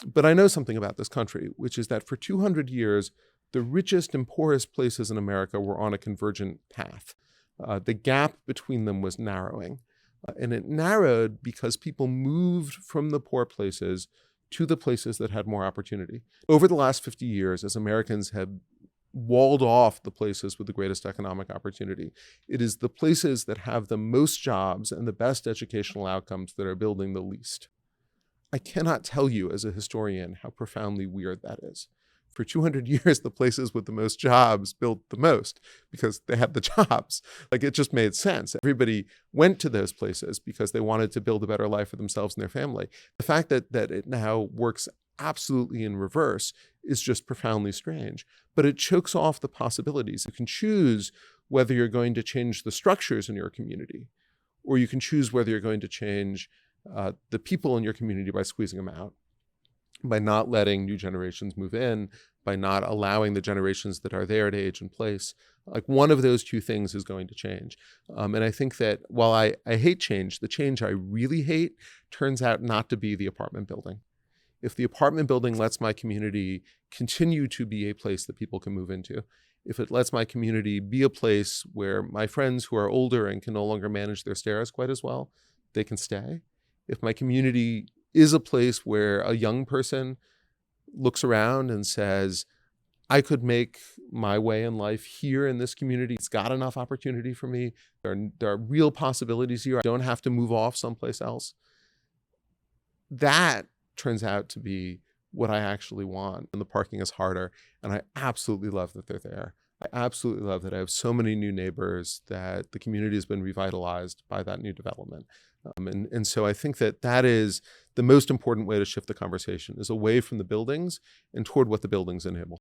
But I know something about this country, which is that for 200 years, the richest and poorest places in America were on a convergent path. The gap between them was narrowing. And it narrowed because people moved from the poor places to the places that had more opportunity. Over the last 50 years, as Americans have walled off the places with the greatest economic opportunity, it is the places that have the most jobs and the best educational outcomes that are building the least. I cannot tell you as a historian how profoundly weird that is. For 200 years, the places with the most jobs built the most because they had the jobs. Like, it just made sense. Everybody went to those places because they wanted to build a better life for themselves and their family. The fact that it now works absolutely in reverse is just profoundly strange. But it chokes off the possibilities. You can choose whether you're going to change the structures in your community, or you can choose whether you're going to change the people in your community by squeezing them out, by not letting new generations move in, by not allowing the generations that are there to age in place. Like, one of those two things is going to change. And I think that while I hate change, the change I really hate turns out not to be the apartment building. If the apartment building lets my community continue to be a place that people can move into, if it lets my community be a place where my friends who are older and can no longer manage their stairs quite as well, they can stay. If my community is a place where a young person looks around and says, I could make my way in life here in this community. It's got enough opportunity for me. There are real possibilities here. I don't have to move off someplace else. That turns out to be what I actually want. And the parking is harder. And I absolutely love that they're there. I absolutely love that I have so many new neighbors, that the community has been revitalized by that new development. And so I think that is the most important way to shift the conversation, is away from the buildings and toward what the buildings enable.